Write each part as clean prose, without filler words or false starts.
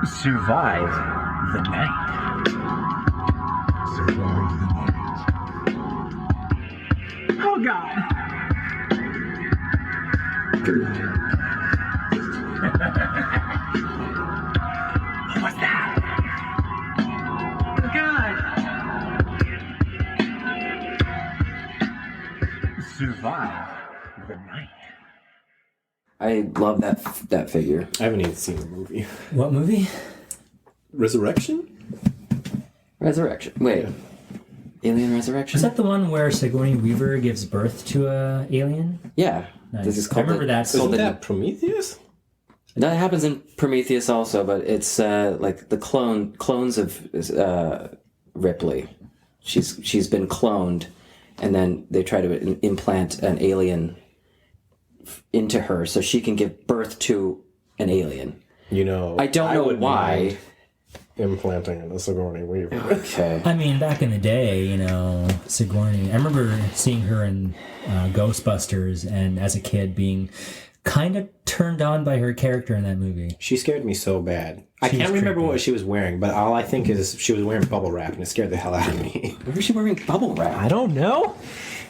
Survive the night. Survive the night. Oh, God. What was that? Oh, God. Survive the night. I love that figure. I haven't even seen the movie. What movie? Resurrection? Resurrection. Wait. Yeah. Alien Resurrection? Is that the one where Sigourney Weaver gives birth to a alien? Yeah. Nice. This is I remember that. it's called Isn't that Prometheus? That happens in Prometheus also, but it's like the clones of Ripley. She's been cloned, and then they try to implant an alien into her so she can give birth to an alien. You know, I don't know would why. mind implanting a Sigourney Weaver. Okay. I mean, back in the day, Sigourney. I remember seeing her in Ghostbusters, and as a kid being kind of turned on by her character in that movie. She scared me so bad. I She was can't remember creepy. what she was wearing, but all I think is she was wearing bubble wrap, and it scared the hell out of me. Why was she wearing bubble wrap? I don't know.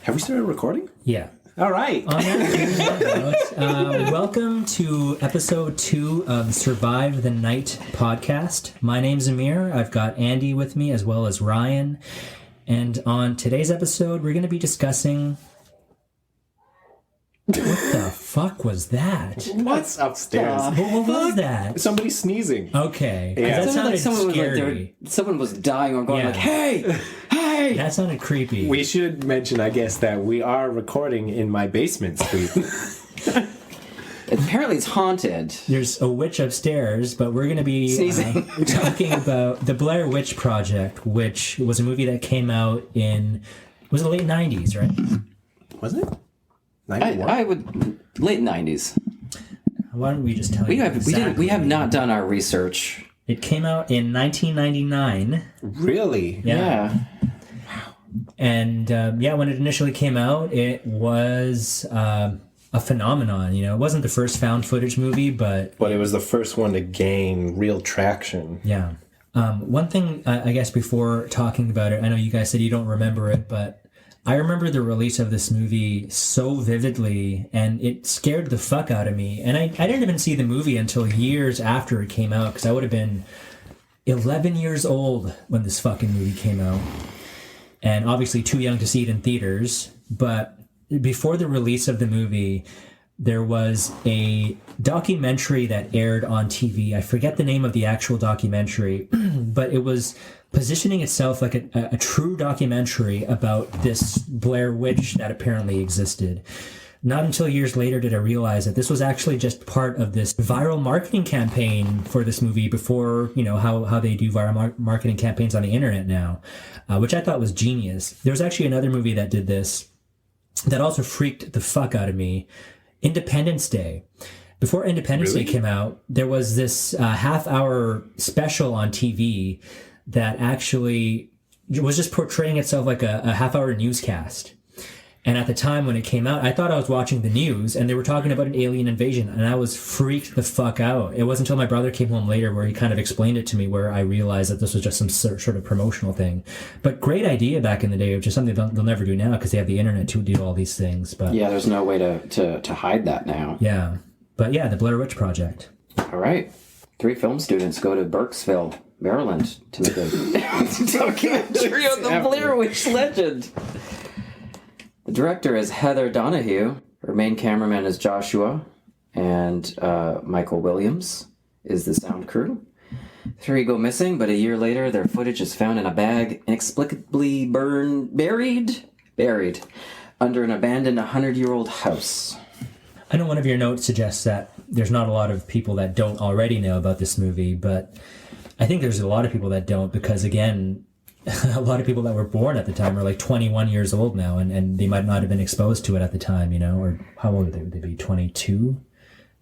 Have we started recording? Yeah. All right. On that note, welcome to episode 2 of Survive the Night podcast. My name's Amir. I've got Andy with me as well as Ryan. And on today's episode, we're going to be discussing... What the fuck was that? What's upstairs? What was that? Somebody sneezing. Okay. 'Cause Yeah. That It sounded sounded like scary. someone was dying or going Yeah. like, hey, hey! That sounded creepy. We should mention, I guess, that we are recording in my basement suite. Apparently it's haunted. There's a witch upstairs, but we're going to be Sneezing. talking about the Blair Witch Project, which was a movie that came out in, was the late 90s, right? Wasn't it? 91? I would late 90s. Why don't we just tell We you have exactly. we have not done our research. It came out in 1999. Really? Yeah. And when it initially came out, it was a phenomenon. It wasn't the first found footage movie, but But it was the first one to gain real traction. yeah. One thing, I guess, before talking about it, I know you guys said you don't remember it, but I remember the release of this movie so vividly, and it scared the fuck out of me. And I didn't even see the movie until years after it came out, because I would have been 11 years old when this fucking movie came out. And obviously too young to see it in theaters. But before the release of the movie, there was a documentary that aired on TV. I forget the name of the actual documentary, but it was positioning itself like a true documentary about this Blair Witch that apparently existed. Not until years later did I realize that this was actually just part of this viral marketing campaign for this movie before, how they do viral marketing campaigns on the internet now, which I thought was genius. There was actually another movie that did this that also freaked the fuck out of me. Independence Day. Before Independence Day came out, there was this half-hour special on TV that actually was just portraying itself like a half-hour newscast. And at the time when it came out, I thought I was watching the news, and they were talking about an alien invasion, and I was freaked the fuck out. It wasn't until my brother came home later where he kind of explained it to me, where I realized that this was just some sort of promotional thing. But great idea back in the day, which is something they'll never do now because they have the internet to do all these things. But Yeah, there's no way to hide that now. yeah. But yeah, the Blair Witch Project. All right. 3 film students go to Burkesville, Maryland to make a documentary on the Blair Witch legend. The director is Heather Donahue. Her main cameraman is Joshua. And Michael Williams is the sound crew. 3 go missing, but a year later, their footage is found in a bag inexplicably buried under an abandoned 100-year-old house. I know one of your notes suggests that there's not a lot of people that don't already know about this movie, but I think there's a lot of people that don't because, again, a lot of people that were born at the time are like 21 years old now, and they might not have been exposed to it at the time, or how old would they be? 22?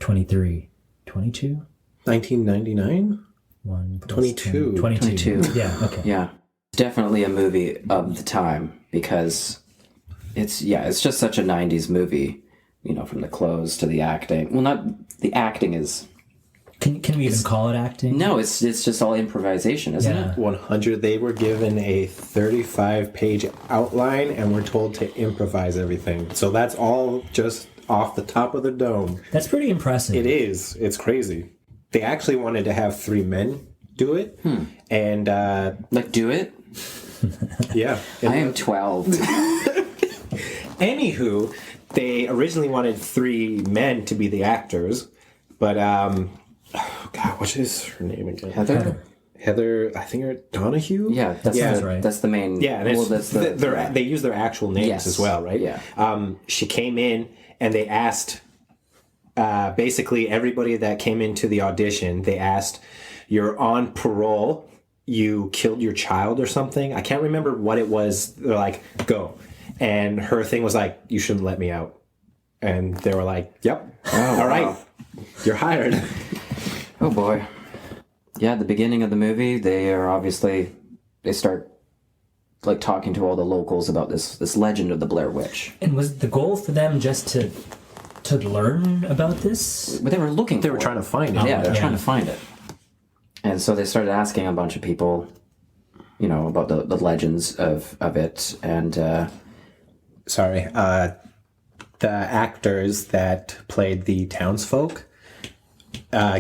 23? 22? 1999? 1 plus 22. 10. 22. Yeah, okay. Yeah. It's definitely a movie of the time because it's just such a 90s movie, from the clothes to the acting. Well, not the acting is Can we even call it acting? No, it's just all improvisation, isn't Yeah. it? 100. They were given a 35-page outline and were told to improvise everything. So that's all just off the top of the dome. That's pretty impressive. It is. It's crazy. They actually wanted to have 3 men do it. And, Like, do it? yeah. I am 12. Anywho, they originally wanted 3 men to be the actors. But, oh God, what is her name again? Heather, I think her Donahue? Yeah, That sounds right. That's the main. Yeah, and well, it's, that's the. they use their actual names Yes. as well, right? Yeah. She came in and they asked basically everybody that came into the audition, they asked, you're on parole, you killed your child or something. I can't remember what it was. They're like, go. And her thing was like, you shouldn't let me out. And they were like, yep. All right. You're hired. Oh boy. Yeah, at the beginning of the movie, they start like talking to all the locals about this legend of the Blair Witch. And was the goal for them just to learn about this? But they were looking. They were trying to find it. Yeah, they're Yeah. trying to find it. And so they started asking a bunch of people, about the legends of it, and Sorry. The actors that played the townsfolk,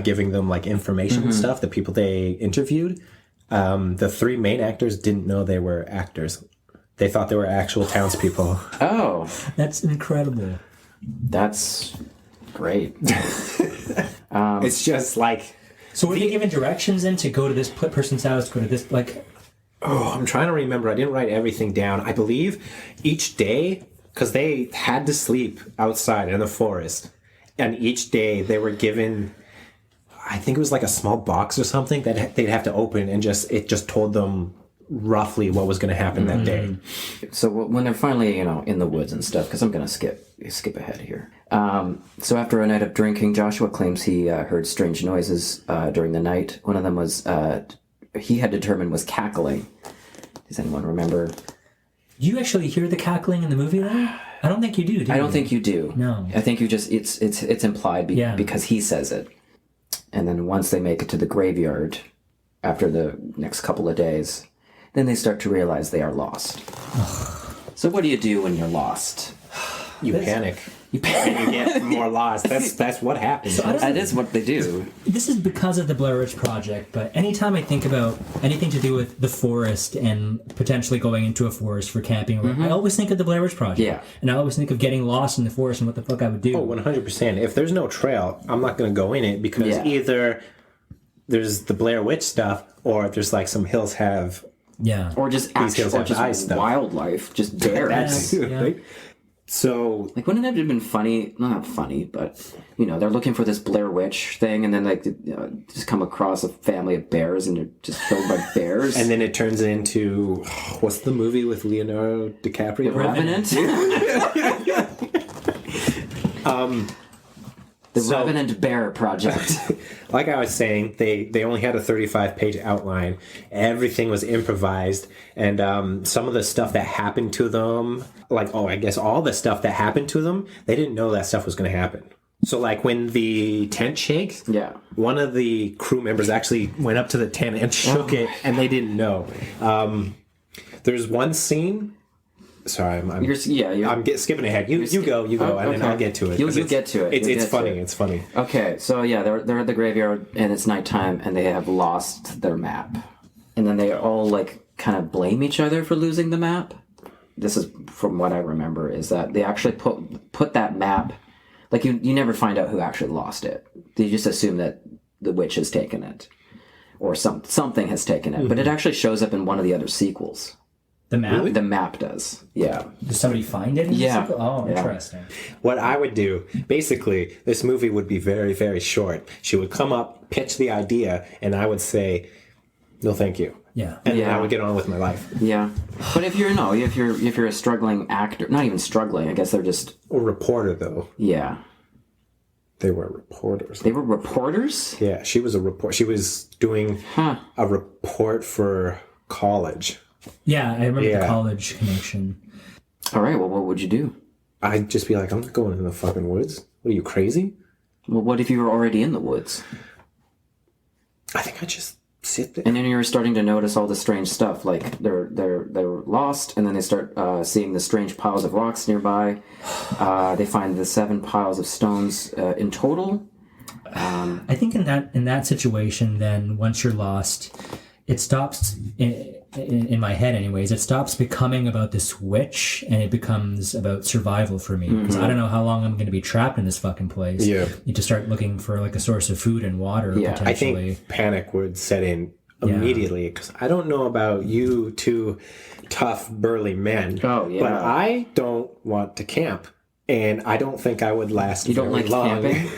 giving them like information and stuff, the people they interviewed, the 3 main actors didn't know they were actors. They thought they were actual townspeople. oh, That's incredible. that's great. It's just like, So were they given directions then to go to this person's house, go to this, like... oh, I'm trying to remember. I didn't write everything down. I believe each day, because they had to sleep outside in the forest, and each day they were given, I think it was like a small box or something that they'd have to open, and it just told them roughly what was going to happen that day. So when they're finally, in the woods and stuff, because I'm going to skip ahead here. So after a night of drinking, Joshua claims he heard strange noises during the night. One of them was, he had determined was cackling. Does anyone remember? Do you actually hear the cackling in the movie, though? I don't think you do, I don't think you do. No. I think you just, it's implied because he says it. And then once they make it to the graveyard, after the next couple of days, then they start to realize they are lost. So what do you do when you're lost? You panic. You And you get more lost. That's what happens. That is what they do. This is because of the Blair Witch Project, but anytime I think about anything to do with the forest and potentially going into a forest for camping, I always think of the Blair Witch Project. Yeah. And I always think of getting lost in the forest and what the fuck I would do. Oh, 100%. If there's no trail, I'm not going to go in it because either there's the Blair Witch stuff or there's like some hills have... Yeah. Or just hills actual, or have ice just stuff. wildlife, just bears. That's Yeah. right? So Like, wouldn't it have been funny? Not funny, but they're looking for this Blair Witch thing, and then just come across a family of bears, and they're just killed by bears. and then it turns into what's the movie with Leonardo DiCaprio? Revenant. The Revenant Bear Project. Like I was saying, they only had a 35-page outline. Everything was improvised, and some of the stuff that happened to them, I guess all the stuff that happened to them, they didn't know that stuff was going to happen. So, like, when the tent shakes, Yeah. one of the crew members actually went up to the tent and shook it, and they didn't know. There's one scene... Sorry, I'm skipping ahead. You go, and then I'll get to it. You'll get to it. It's funny. It's funny. Okay, so yeah, they're at the graveyard, and it's nighttime, and they have lost their map. And then they all, kind of blame each other for losing the map. This is, from what I remember, is that they actually put that map... you never find out who actually lost it. They just assume that the witch has taken it. Or something has taken it. But it actually shows up in one of the other sequels. The map? The map does. Yeah. Does somebody find it in the Yeah. sequel? Oh, Yeah. interesting. What I would do, basically, this movie would be very, very short. She would come up, pitch the idea, and I would say, "No, thank you," Yeah. and then Yeah. I would get on with my life. Yeah. But if you're a struggling actor, not even struggling, I guess they're just, A reporter, though, yeah. they were reporters. They were reporters? Yeah, she was a report. She was doing a report for college. Yeah, I remember the Yeah. college connection. All right, well, what would you do? I'd just be like, "I'm not going in the fucking woods. What are you, crazy?" Well, what if you were already in the woods? I think I just sit there. And then you're starting to notice all the strange stuff, like they're lost, and then they start seeing the strange piles of rocks nearby. They find the 7 piles of stones in total. I think in that situation, then once you're lost, it stops in my head, anyways. It stops becoming about this witch, and it becomes about survival for me because I don't know how long I'm going to be trapped in this fucking place. Yeah. You just start looking for like a source of food and water. Yeah, potentially. I think panic would set in immediately because I don't know about you two tough, burly men. Oh, yeah. But I don't want to camp, and I don't think I would last You don't very like long. camping?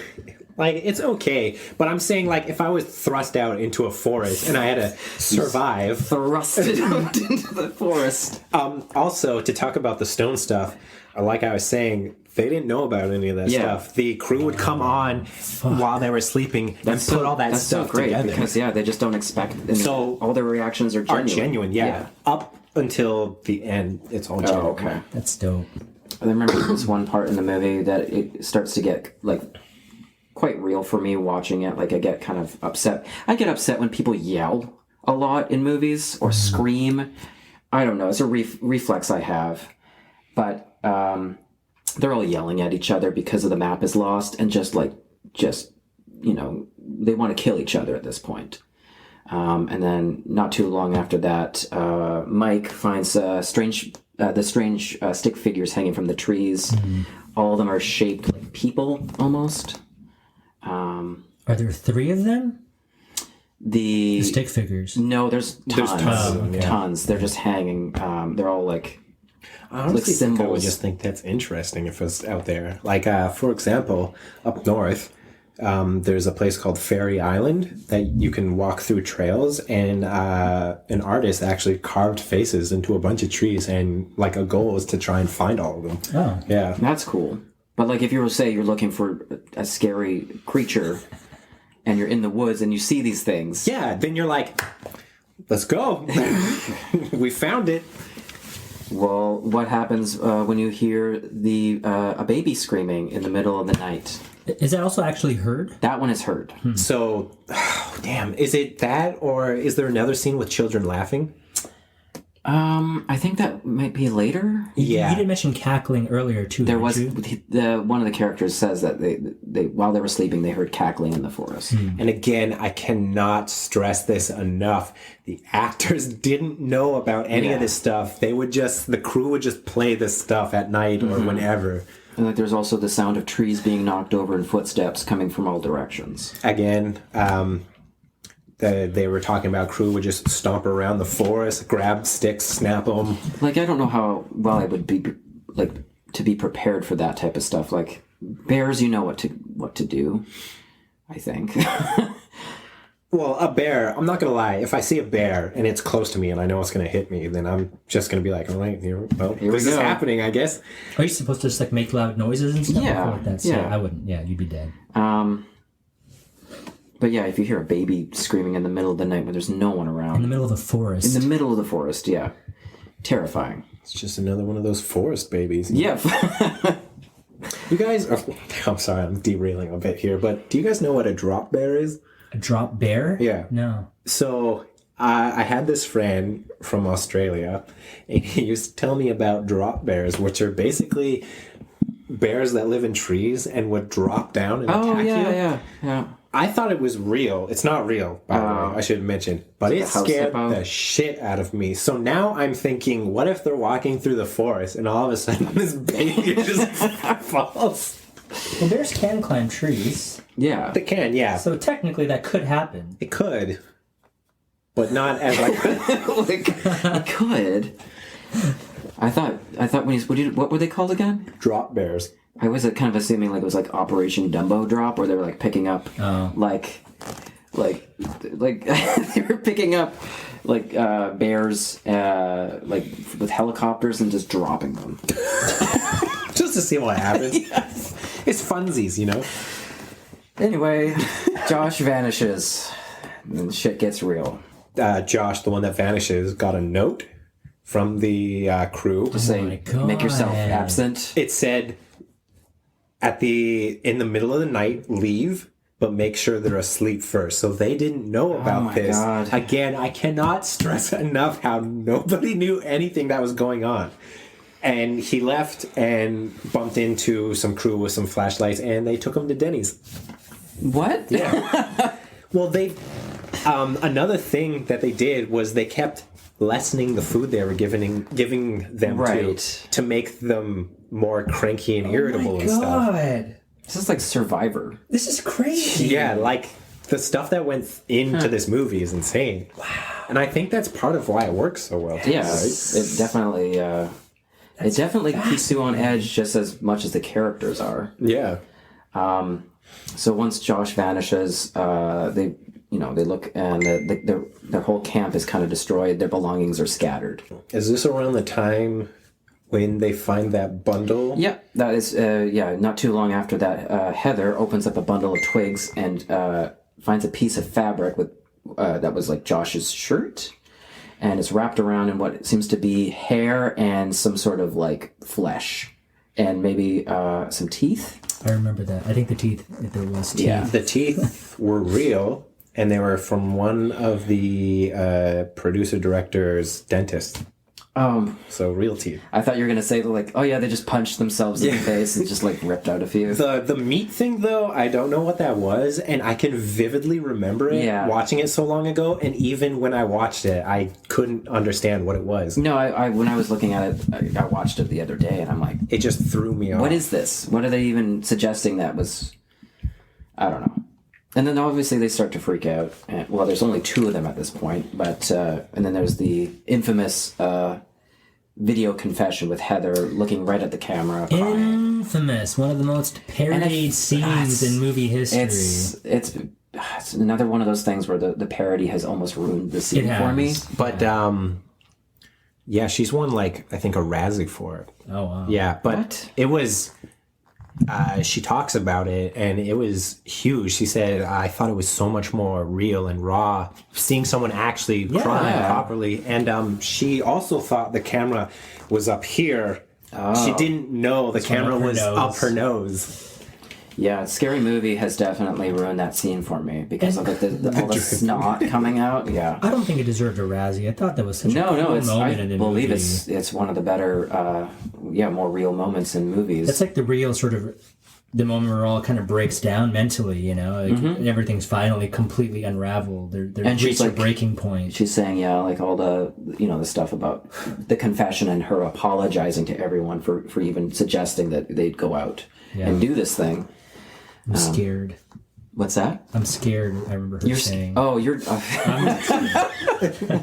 Like, it's okay, but I'm saying, like, if I was thrust out into a forest and I had to survive. Thrusted out into the forest. Also, to talk about the stone stuff, like I was saying, they didn't know about any of that stuff. The crew would come on while they were sleeping and put all that that's stuff so great together. because they just don't expect. And So- all their reactions are genuine. Genuine, yeah. Up until the end, it's all genuine. Oh, okay. that's dope. I remember this one part in the movie that it starts to get like quite real for me watching it. Like I get kind of upset. I get upset when people yell a lot in movies or scream. I don't know. It's a reflex I have. But they're all yelling at each other because of the map is lost and just they want to kill each other at this point. And then not too long after that, Mike finds the strange stick figures hanging from the trees. All of them are shaped like people almost. Are there 3 of them? The Stick figures. No, there's tons. tons of them, yeah. Tons. They're just hanging. They're all like I honestly think I would symbols. just think that's interesting if it's out there. Like, for example, up north, there's a place called Fairy Island that you can walk through trails, and an artist actually carved faces into a bunch of trees, and like a goal is to try and find all of them. Oh. Yeah. That's cool. But like if you were say you're looking for a scary creature and you're in the woods and you see these things. Yeah, then you're like, let's go. We found it. Well, what happens when you hear a baby screaming in the middle of the night? Is that also actually heard? That one is heard. So, damn, is it that, or is there another scene with children laughing? I think that might be later. Yeah. You did mention cackling earlier too. There didn't was you? one of the characters says that they while they were sleeping they heard cackling in the forest. And again, I cannot stress this enough. The actors didn't know about any of this stuff. The crew would just play this stuff at night or whenever. And like there's also the sound of trees being knocked over and footsteps coming from all directions. Again, they were talking about crew would just stomp around the forest, grab sticks, snap them. Like I don't know how well I would be like to be prepared for that type of stuff. Like bears, you know what to do. I think. Well, a bear, I'm not going to lie. If I see a bear and it's close to me and I know it's going to hit me, then I'm just going to be like, all right, Here we this is go. happening, I guess. Are you supposed to just like make loud noises and stuff? Yeah, Like that? yeah. I wouldn't. Yeah, you'd be dead. But yeah, if you hear a baby screaming in the middle of the night when there's no one around. In the middle of the forest. In the middle of the forest, yeah. Terrifying. It's just another one of those forest babies. Yeah. You guys, I'm sorry, I'm derailing a bit here, but do you guys know what a drop bear is? A drop bear? Yeah. No. So I had this friend from Australia, and he used to tell me about drop bears, which are basically bears that live in trees and would drop down and attack you. Yeah. I thought it was real. It's not real, by the way, I should mention. But it a house scared hippo? the shit out of me. So now I'm thinking, what if they're walking through the forest and all of a sudden this baby just falls? Well, bears can climb trees, Yeah. They can, yeah. so technically that could happen. It could. But not as like... Like, it could. I thought when what were they called again? drop bears. I was kind of assuming like it was like Operation Dumbo Drop, where they were like picking up like they were picking up like bears like with helicopters and just dropping them. Just to see what happens. Yes. It's funsies, you know? Anyway, Josh vanishes and shit gets real. Josh, the one that vanishes, got a note from the crew. To say, my God. make yourself absent. It said, in the middle of the night, leave, but make sure they're asleep first. So they didn't know about my this. God. Again, I cannot stress enough how nobody knew anything that was going on. And he left and bumped into some crew with some flashlights, and they took him to Denny's. What? Yeah. Well, they another thing that they did was they kept lessening the food they were giving them Right. to make them more cranky and irritable and stuff. God. This is like Survivor. This is crazy. Yeah, like the stuff that went into this movie is insane. Wow. And I think that's part of why it works so well. Yeah, it definitely keeps you on edge just as much as the characters are. Yeah. So once Josh vanishes, they look and their whole camp is kind of destroyed. Their belongings are scattered. Is this around the time when they find that bundle? Yeah, that is. Not too long after that, Heather opens up a bundle of twigs and finds a piece of fabric with that was like Josh's shirt, and it's wrapped around in what seems to be hair and some sort of like flesh, and maybe some teeth. I remember that. I think the teeth, if there was teeth. Yeah. The teeth were real, and they were from one of the producer director's dentists. So real teeth. I thought you were gonna say like, oh yeah, they just punched themselves in the face and just like ripped out a few. The meat thing, though, I don't know what that was, and I can vividly remember it watching it so long ago, and even when I watched it, I couldn't understand what it was. No, I when I was looking at it, I watched it the other day, and I'm like, It just threw me off. what is this? What are they even suggesting that was? I don't know. And then obviously they start to freak out. And, well, there's only two of them at this point, but and then there's the infamous video confession with Heather looking right at the camera, crying. Infamous. One of the most parodied scenes in movie history. It's another one of those things where the parody has almost ruined the scene for me. But yeah, she's won like I think a Razzie for it. Oh, wow. Yeah, but What? it was. She talks about it, and it was huge. She said, "I thought it was so much more real and raw, seeing someone actually crying properly." And she also thought the camera was up here. She didn't know the camera was up her nose. Yeah, Scary Movie has definitely ruined that scene for me because of like all the snot coming out. Yeah. I don't think it deserved a Razzie. I thought that was such a cool I moment in the believe movie. it's one of the better, more real moments in movies. It's like the real sort of the moment where it all kind of breaks down mentally, you know, like everything's finally completely unraveled. They're And she's reached a like- breaking point. She's saying, like all the, the stuff about the confession and her apologizing to everyone for even suggesting that they'd go out and do this thing. I'm scared. What's that? I'm scared. I remember her saying. You're.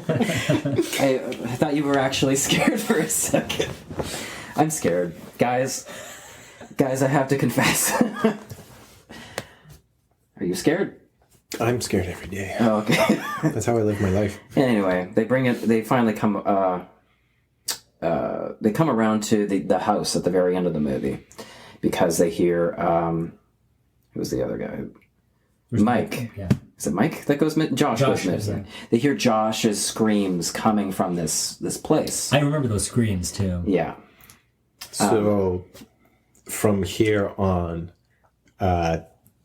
I thought you were actually scared for a second. I'm scared, guys. Guys, I have to confess. Are you scared? I'm scared every day. Oh, okay. That's how I live my life. Anyway, they bring it. They finally come. They come around to the house at the very end of the movie because they hear. Who's the other guy? Mike. Yeah. Is it Mike that goes missing? Josh goes yeah. missing. They hear Josh's screams coming from this place. I remember those screams too. Yeah. So from here on,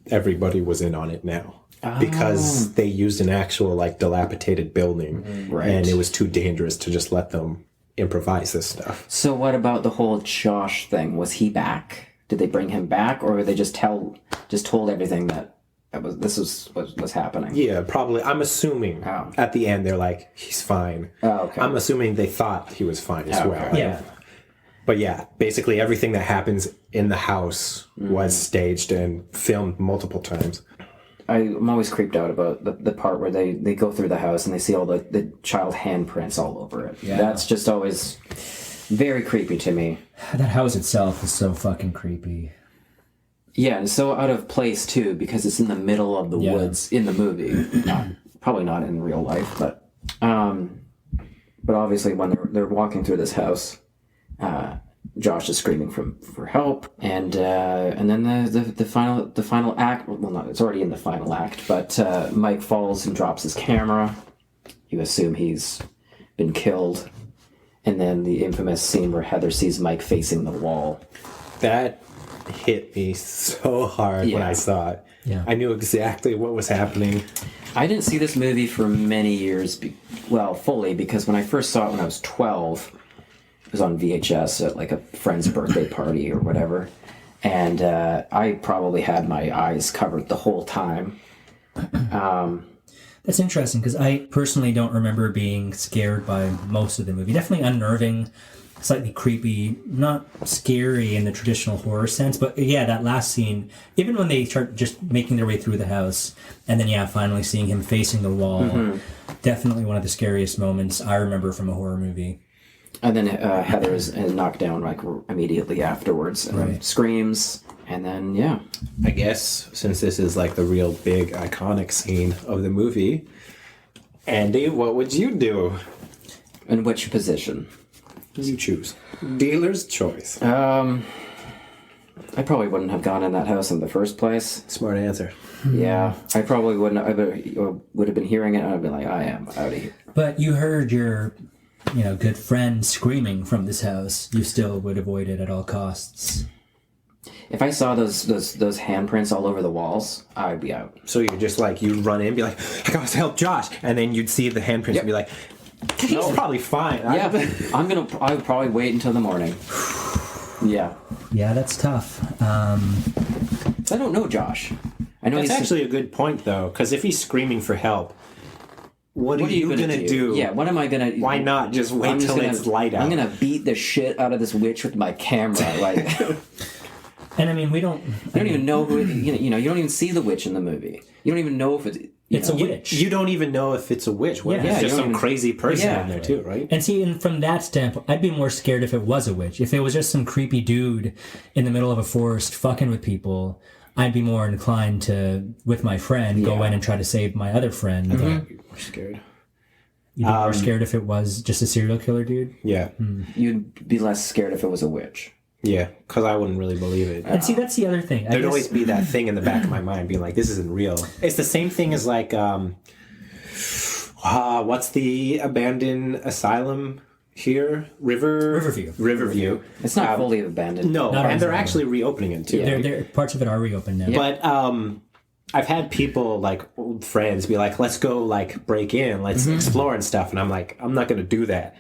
everybody was in on it now. Because they used an actual like dilapidated building, Right. and it was too dangerous to just let them improvise this stuff. So what about the whole Josh thing? Was he back? Did they bring him back, or they just told everything that was happening? Yeah, probably. I'm assuming Oh. at the end they're like, he's fine. Oh, okay. I'm assuming they thought he was fine as Oh, well. okay. Yeah. But yeah, basically everything that happens in the house was staged and filmed multiple times. I'm always creeped out about the part where they go through the house and they see all the child handprints all over it. Yeah. That's just always very creepy to me. That house itself is so fucking creepy. Yeah, and so out of place too because it's in the middle of the woods in the movie. Probably not in real life, but obviously when they're walking through this house, Josh is screaming for help, and then the final act. Well, not it's already in the final act, but Mike falls and drops his camera. You assume he's been killed, and then the infamous scene where Heather sees Mike facing the wall. That hit me so hard when Yeah. I saw it. Yeah. I knew exactly what was happening. I didn't see this movie for many years, fully, because when I first saw it when I was 12, it was on VHS at like a friend's birthday party or whatever. And I probably had my eyes covered the whole time. That's interesting because I personally don't remember being scared by most of the movie. Definitely unnerving, slightly creepy, not scary in the traditional horror sense, but yeah, that last scene, even when they start just making their way through the house, and then finally seeing him facing the wall, definitely one of the scariest moments I remember from a horror movie. And then Heather is knocked down like immediately afterwards and Right. screams. And then, yeah. I guess since this is like the real big iconic scene of the movie, Andy, what would you do? In which position? You choose. Dealer's choice. I probably wouldn't have gone in that house in the first place. Smart answer. Yeah, I probably wouldn't. I would have been hearing it, and I'd be like, I am out of here. But you heard your, good friend screaming from this house. You still would avoid it at all costs. If I saw those handprints all over the walls, I'd be out. So you're just like, you'd run in and be like, I gotta help Josh. And then you'd see the handprints and be like, he's probably fine. Yeah, I would probably wait until the morning. Yeah. Yeah, that's tough. I don't know Josh. I know That's he's actually a good point, though, because if he's screaming for help, what are you gonna do? Yeah, what am I gonna? Why not just wait till it's light out? I'm gonna beat the shit out of this witch with my camera. Like, And I mean, we don't... you don't even know who. You don't even see the witch in the movie. You don't even know if It's a witch. You don't even know if it's a witch. What if Yeah, it's you just don't some even- crazy person Yeah. in there, too, right? And see, and from that standpoint, I'd be more scared if it was a witch. If it was just some creepy dude in the middle of a forest fucking with people, I'd be more inclined to, with my friend, go in and try to save my other friend. But We're scared. you'd be more scared if it was just a serial killer dude. Yeah. You'd be less scared if it was a witch. Yeah, because I wouldn't really believe it. And see, that's the other thing. There'd always be that thing in the back of my mind being like, this isn't real. It's the same thing as like, what's the abandoned asylum here? Riverview. It's not fully abandoned. No, Not and they're abandoned. actually reopening it too. There parts of it are reopened now. But I've had people, like old friends, be like, let's go like break in, let's explore and stuff. And I'm like, I'm not going to do that.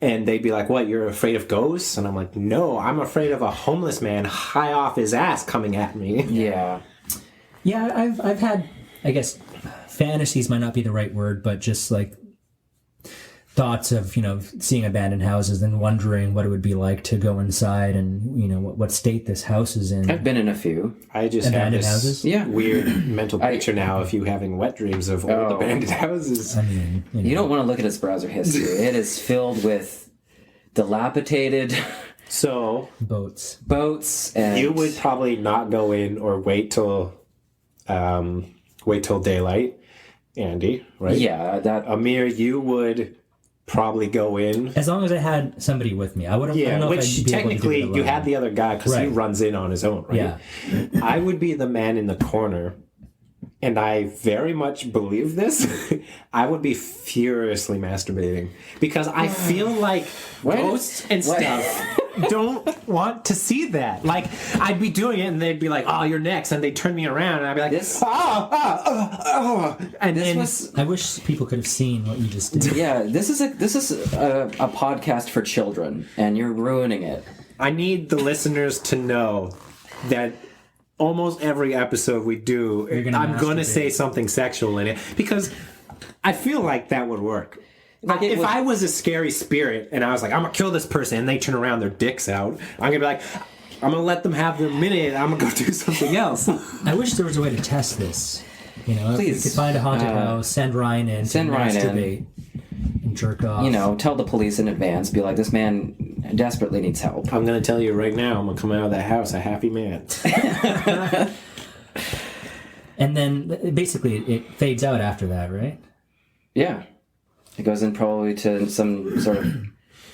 And they'd be like, what, you're afraid of ghosts? And I'm like, no, I'm afraid of a homeless man high off his ass coming at me. Yeah. Yeah, I've had, I guess, fantasies might not be the right word, but just like thoughts of, seeing abandoned houses and wondering what it would be like to go inside and, what state this house is in. I've been in a few. I just have Abandoned this houses? Yeah. weird mental picture now of you having wet dreams of old abandoned houses. I mean, You don't want to look at his browser history. It is filled with dilapidated So boats. boats and you would probably not go in or wait till daylight, Andy, right? Yeah, that Amir, you would probably go in. As long as I had somebody with me. I don't Yeah, know if which I'd be able to do technically it you alone. had the other guy because he Right. runs in on his own, right? Yeah. I would be the man in the corner, and I very much believe this. I would be furiously masturbating because I feel like ghosts and stuff don't want to see that. Like, I'd be doing it, and they'd be like, "Oh, you're next," and they'd turn me around, and I'd be like, This- and then I wish people could have seen what you just did. yeah, this is a podcast for children, and you're ruining it. I need the listeners to know that almost every episode we do, gonna I'm going to masturbate. say something sexual in it because I feel like that would work. Like it if would- I was a scary spirit and I was like, I'm going to kill this person, and they turn around, their dicks out, I'm going to be like, I'm going to let them have their minute, and I'm going to go do something else. I wish there was a way to test this. If we Please, could find a haunted house, send Ryan in, send to Ryan in. masturbate and jerk off. Tell the police in advance. Be like, this man desperately needs help. I'm going to tell you right now, I'm going to come out of that house a happy man. And then basically it fades out after that, right? Yeah, it goes in probably to some sort of.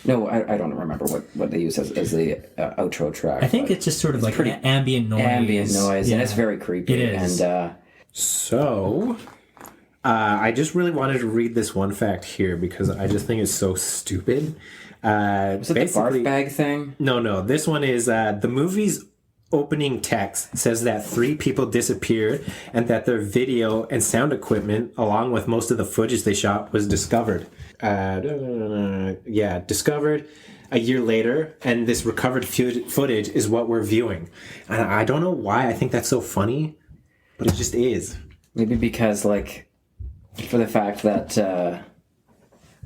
No, I don't remember what they use as the outro track. I think but it's just sort of like pretty ambient noise. ambient noise, and Yeah. it's very creepy. It is. And So, I just really wanted to read this one fact here because I just think it's so stupid. is it the barf bag thing? No. This one is the movie's opening text says that 3 people disappeared and that their video and sound equipment, along with most of the footage they shot, was discovered. Discovered a year later, and this recovered footage is what we're viewing. And I don't know why I think that's so funny, but it just is. Maybe because, like, for the fact that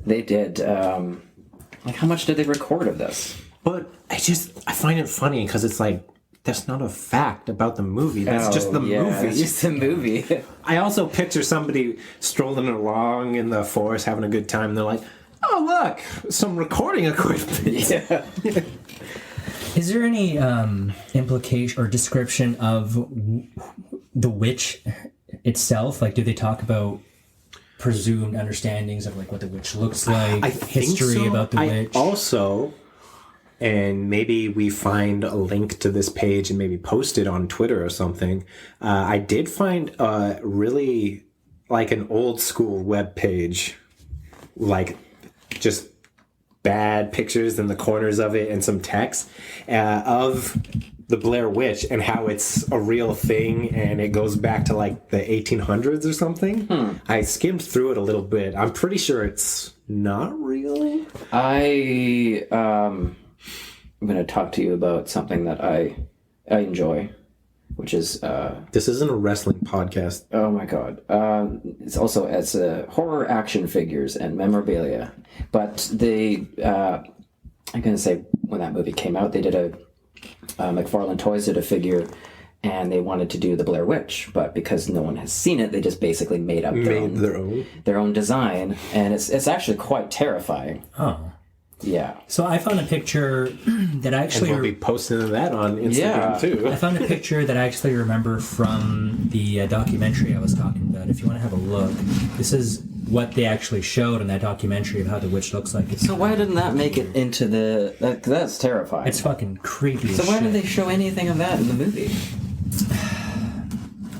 they did, like, how much did they record of this? But I find it funny because it's like, that's not a fact about the movie. That's just the movie. It's just the movie. I also picture somebody strolling along in the forest having a good time. And they're like, oh, look, some recording equipment. Yeah. Is there any implication or description of the witch itself? Like, do they talk about presumed understandings of, like, what the witch looks like, history about the witch? Also, and maybe we find a link to this page and maybe post it on Twitter or something. I did find really like an old school web page, like just bad pictures in the corners of it and some text of the Blair Witch and how it's a real thing and it goes back to like the 1800s or something. I skimmed through it a little bit. I'm pretty sure it's not real. I'm going to talk to you about something that I enjoy, which is... This isn't a wrestling podcast. Oh my god. It's also as horror action figures and memorabilia. But they... I'm going to say when that movie came out, they did a... McFarlane Toys did a figure, and they wanted to do the Blair Witch, but because no one has seen it, they just basically made up their own design, and it's actually quite terrifying. Oh. Yeah. So I found a picture that I actually... And we'll be posting that on Instagram too. I found a picture that I actually remember from the documentary I was talking about. If you want to have a look, this is what they actually showed in that documentary of how the witch looks like. So why didn't that make it into the... That's terrifying. It's fucking creepy So as why shit. did they show anything of that in the movie?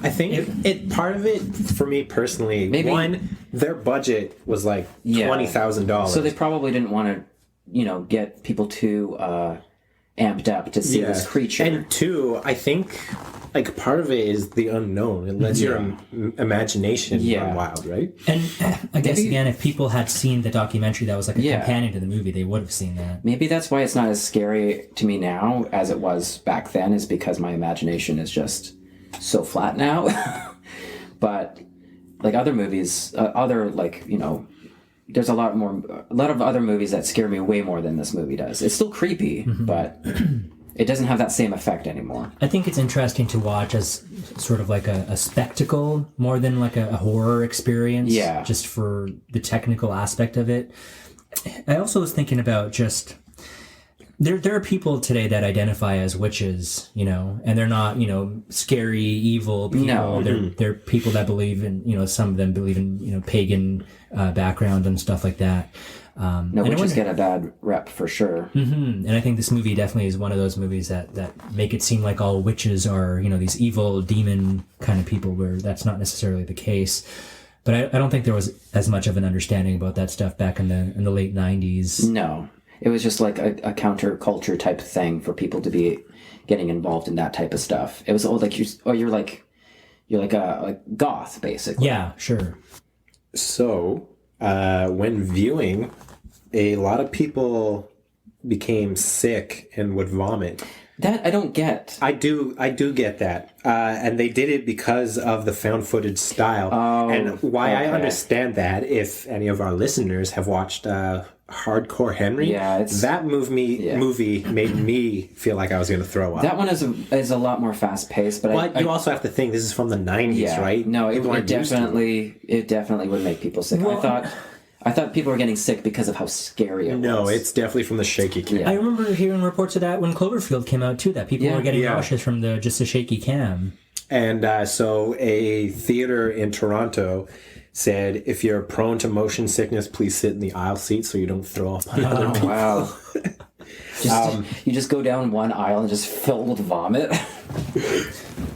I think it part of it, for me personally, Maybe- one, their budget was like $20,000. So they probably didn't want to, get people too amped up to see this creature. And two, I think like part of it is the unknown. It lets your imagination run wild, right? And I guess, again, if people had seen the documentary that was like a companion to the movie, they would have seen that. Maybe that's why it's not as scary to me now as it was back then, is because my imagination is just so flat now. But like other movies, there's a lot of other movies that scare me way more than this movie does. It's still creepy, but it doesn't have that same effect anymore. I think it's interesting to watch as sort of like a spectacle more than like a horror experience. Yeah. Just for the technical aspect of it. I also was thinking about just... There are people today that identify as witches, and they're not, scary, evil people. No. They're people that believe in, some of them believe in, pagan background and stuff like that. Witches get a bad rep for sure. Mm-hmm. And I think this movie definitely is one of those movies that make it seem like all witches are, these evil demon kind of people, where that's not necessarily the case. But I don't think there was as much of an understanding about that stuff back in the late 90s. No. It was just like a counterculture type thing for people to be getting involved in that type of stuff. It was like you're like a goth, basically. Yeah, sure. So, when viewing, a lot of people became sick and would vomit. That I don't get. I do get that. And they did it because of the found footage style. Oh, and why I okay. understand that, if any of our listeners have watched Hardcore Henry, that movie made me feel like I was going to throw up. That one is a lot more fast paced, but you also have to think this is from the 90s, right? No, it definitely would make people sick. Well, I thought people were getting sick because of how scary it was. No, it's definitely from the shaky cam. I remember hearing reports of that when Cloverfield came out too, that people were getting nauseous from just a shaky cam. And so a theater in Toronto said, if you're prone to motion sickness, please sit in the aisle seat so you don't throw up on other Oh, people. wow. You just go down one aisle and just filled with vomit.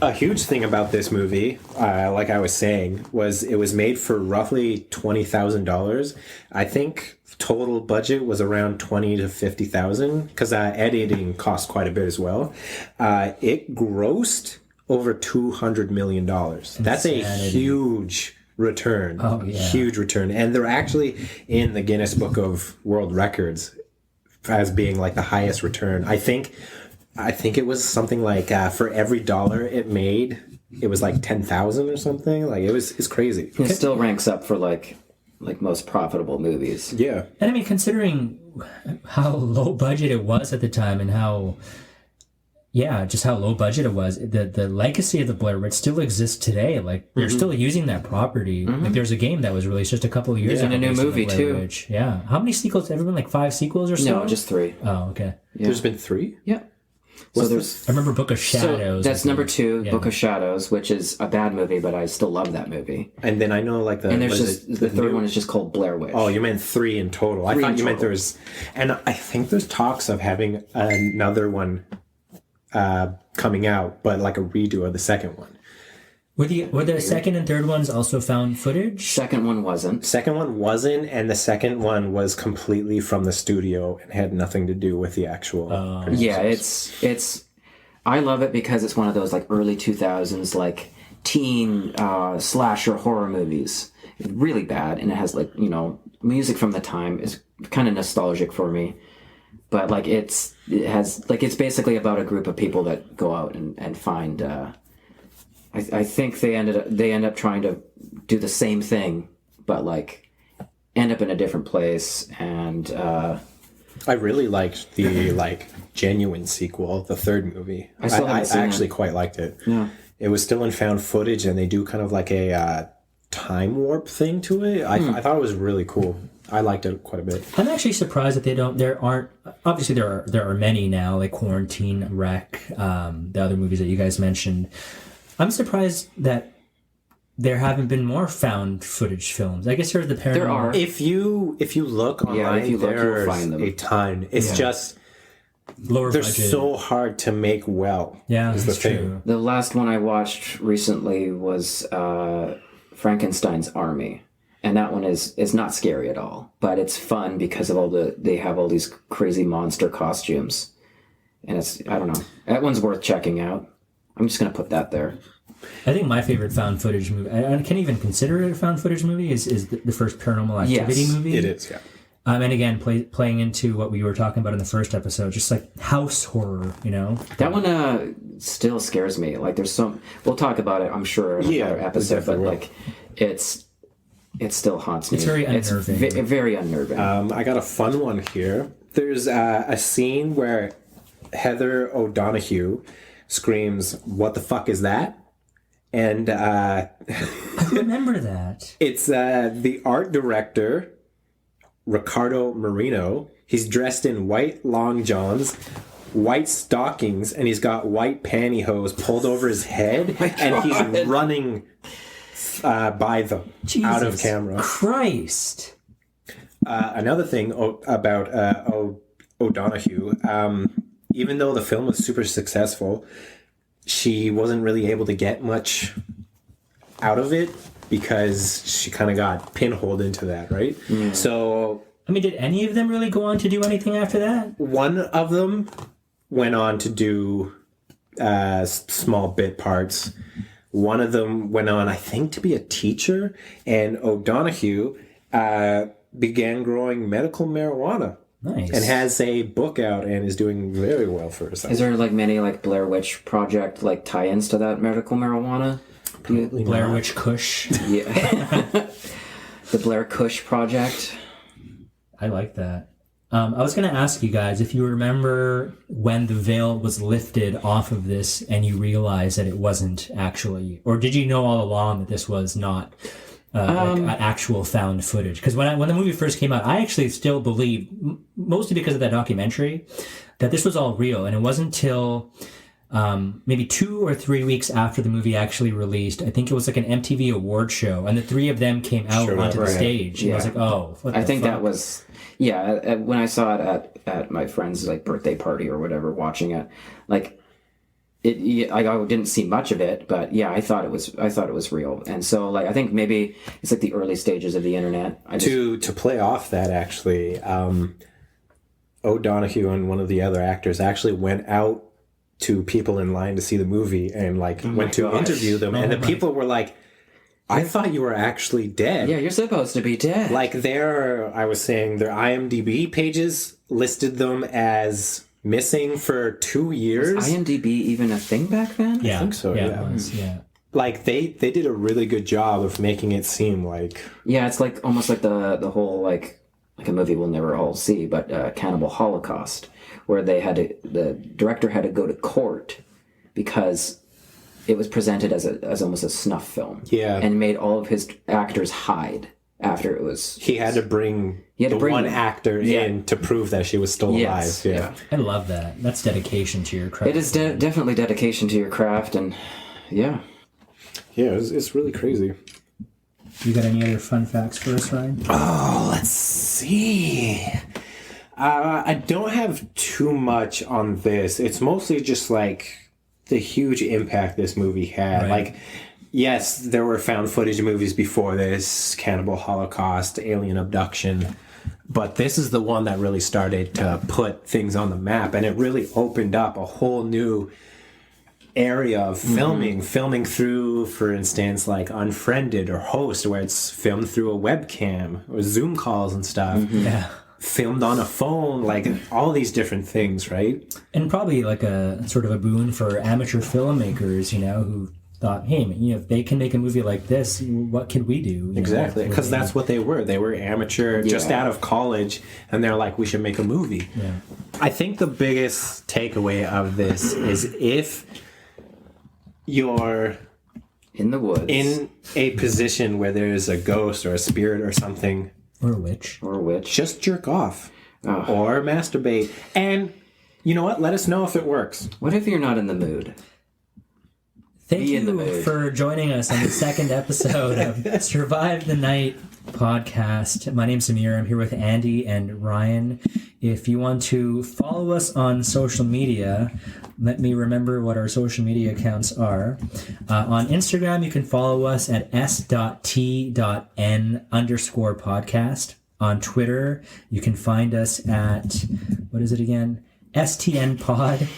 A huge thing about this movie, like I was saying, was it was made for roughly $20,000. I think total budget was around $20,000 to $50,000 because editing cost quite a bit as well. It grossed over $200 million. That's a huge return. Oh, yeah. Huge return. And they're actually in the Guinness Book of World Records as being like the highest return. I think it was something like for every dollar it made, it was like 10,000 or something. Like it's crazy. It still ranks up for like most profitable movies. Yeah. And I mean, considering how low budget it was at the time and just how low budget it was, the legacy of the Blair Witch still exists today. Like, they're still using that property. Like, there's a game that was released just a couple of years ago. And a new based on the movie, Blair too. Witch. Yeah. How many sequels? Ever been like 5 sequels or so? No, just 3. Oh, okay. Yeah. There's been 3? Yeah. So there's... I remember Book of Shadows. So that's number 2, Yeah. Book of Shadows, which is a bad movie, but I still love that movie. And then I know like the... And there's what just... is it? The third new- one is just called Blair Witch. Oh, you meant 3 in total. I 3 thought in you meant total. there was... And I think there's talks of having another one coming out, but like a redo of the second one. Were the second and third ones also found footage? Second one wasn't. Second one wasn't, and the second one was completely from the studio and had nothing to do with the actual... producers. Yeah, it's... I love it because it's one of those like early 2000s like teen slasher horror movies. It's really bad, and it has like, music from the time is kind of nostalgic for me. But like it's basically about a group of people that go out and find I think they end up trying to do the same thing, but like end up in a different place. And I really liked the like genuine sequel, the third movie. I still haven't seen actually it. quite liked it. Yeah. It was still in found footage, and they do kind of like a time warp thing to it. I thought it was really cool. I liked it quite a bit. I'm actually surprised that there aren't, obviously there are many now, like Quarantine, Wreck, the other movies that you guys mentioned. I'm surprised that there haven't been more found footage films. I guess there's the paranormal. There are. If you look online, if you look, you'll there's find them. a ton. It's just Lower they're budget. so hard to make well. Yeah, is the that's thing. true. The last one I watched recently was Frankenstein's Army. And that one is not scary at all, but it's fun because of they have all these crazy monster costumes. And I don't know. That one's worth checking out. I'm just going to put that there. I think my favorite found footage movie, I can't even consider it a found footage movie, is the first Paranormal Activity Yes, movie. It is, yeah. And again, playing into what we were talking about in the first episode, just like house horror, That one still scares me. Like there's we'll talk about it, I'm sure, in another episode, but definitely will. like it still haunts me. It's very unnerving. It's very unnerving. I got a fun one here. There's a scene where Heather O'Donoghue screams, "What the fuck is that?" And I remember that. it's the art director, Ricardo Marino. He's dressed in white long johns, white stockings, and he's got white pantyhose pulled over his head, and he's running by them out of Jesus camera. Christ. Another thing about O'Donoghue, even though the film was super successful, she wasn't really able to get much out of it because she kind of got pinholed into that, right? So I mean, did any of them really go on to do anything after that? one of them went on to do small bit parts. One of them went on, I think, to be a teacher, and O'Donoghue began growing medical marijuana. Nice. And has a book out and is doing very well for herself. Is there like many like Blair Witch Project like tie-ins to that medical marijuana? Blair Witch Kush. Yeah. The Blair Kush Project. I like that. I was going to ask you guys if you remember when the veil was lifted off of this and you realized that it wasn't actually, or did you know all along that this was not like actual found footage? Because when the movie first came out, I actually still believed, mostly because of that documentary, that this was all real. And it wasn't until maybe 2 or 3 weeks after the movie actually released. I think it was like an MTV award show, and the three of them came out onto the stage. And I was like, oh, what the I think fuck? that was, when I saw it at my friend's like birthday party or whatever, watching it, like, I didn't see much of it, but yeah, I thought it was real. And so like, I think maybe it's like the early stages of the internet. To play off that, actually, O'Donoghue and one of the other actors actually went out to people in line to see the movie and like went to interview them, and the people were like, I thought you were actually dead. Yeah, you're supposed to be dead. Like I was saying their IMDb pages listed them as missing for 2 years. Was IMDb even a thing back then? Yeah, I think so, yeah. It was, yeah. Like they did a really good job of making it seem like... Yeah, it's like almost like the whole like a movie we'll never all see, but Cannibal Holocaust, where the director had to go to court because it was presented as almost a snuff film. Yeah. And made all of his actors hide after it was... He had to bring one actor in to prove that she was still alive. Yeah. I love that. That's dedication to your craft. It is definitely dedication to your craft, and yeah. Yeah, it's really crazy. You got any other fun facts for us, Ryan? Oh, let's see. I don't have too much on this. It's mostly just like the huge impact this movie had. Right. Like, yes, there were found footage movies before this, Cannibal Holocaust, Alien Abduction, but this is the one that really started to put things on the map, and it really opened up a whole new area of filming through, for instance, like Unfriended or Host, where it's filmed through a webcam or Zoom calls and stuff. Yeah. Filmed on a phone, like all these different things, right? And probably like a sort of a boon for amateur filmmakers, who thought, hey, if they can make a movie like this, what can we do? Exactly, because that's what they were. They were amateur, just out of college, and they're like, we should make a movie. Yeah. I think the biggest takeaway of this is if you're In the woods. in a position where there's a ghost or a spirit or something, Or a witch. Or a witch. just jerk off or masturbate. And you know what? Let us know if it works. What if you're not in the mood? Thank Be in the you mood. for joining us on the second episode of Survive the Night podcast. My name's Amir. I'm here with Andy and Ryan. If you want to follow us on social media, let me remember what our social media accounts are. On Instagram, you can follow us at s.t.n_podcast. On Twitter, you can find us at, what is it again? STN Pod.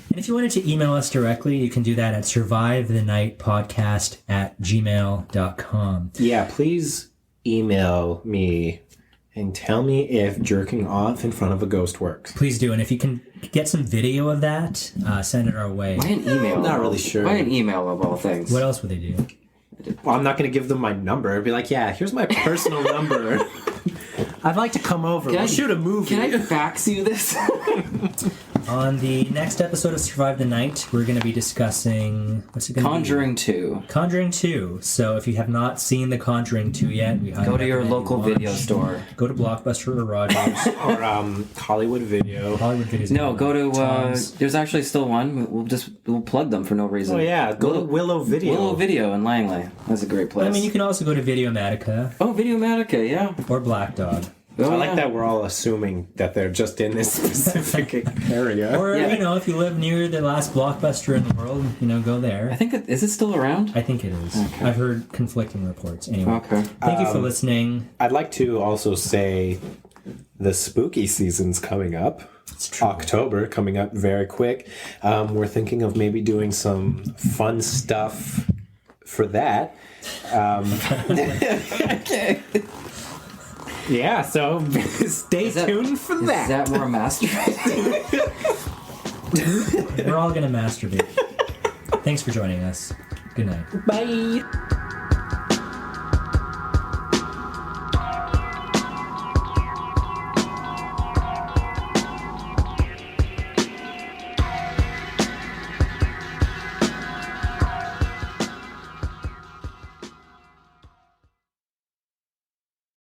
And if you wanted to email us directly, you can do that at survivethenightpodcast@gmail.com. Yeah, please email me and tell me if jerking off in front of a ghost works. Please do. And if you can get some video of that, send it our way. Why an email? Not really sure. Why an email of all things? What else would they do? Well, I'm not going to give them my number. I'd be like, yeah, here's my personal number. I'd like to come over. We'll shoot a movie. Can I fax you this? On the next episode of Survive the Night, we're going to be discussing... What's it going to be? Conjuring 2. Conjuring 2. So if you have not seen The Conjuring 2 yet, we highly Go to your recommend local you watch. video store. Go to Blockbuster or Rogers. or Hollywood Video. Hollywood Videos. No, go to. Tom's. There's actually still one. We'll plug them for no reason. Oh yeah, go to Willow Video. Willow Video in Langley. That's a great place. I mean, you can also go to Videomatica Oh, Videomatica, yeah. or Black Dog. Oh, I like yeah. that we're all assuming that they're just in this specific area. Or, Yeah. if you live near the last Blockbuster in the world, go there. I think is it still around? I think it is. Okay. I've heard conflicting reports. Anyway, Okay. thank you for listening. I'd like to also say the spooky season's coming up. It's true. October coming up very quick. We're thinking of maybe doing some fun stuff for that. Okay. Yeah, so stay tuned for Is that. that more masturbating? We're all going to masturbate. Thanks for joining us. Good night. Bye.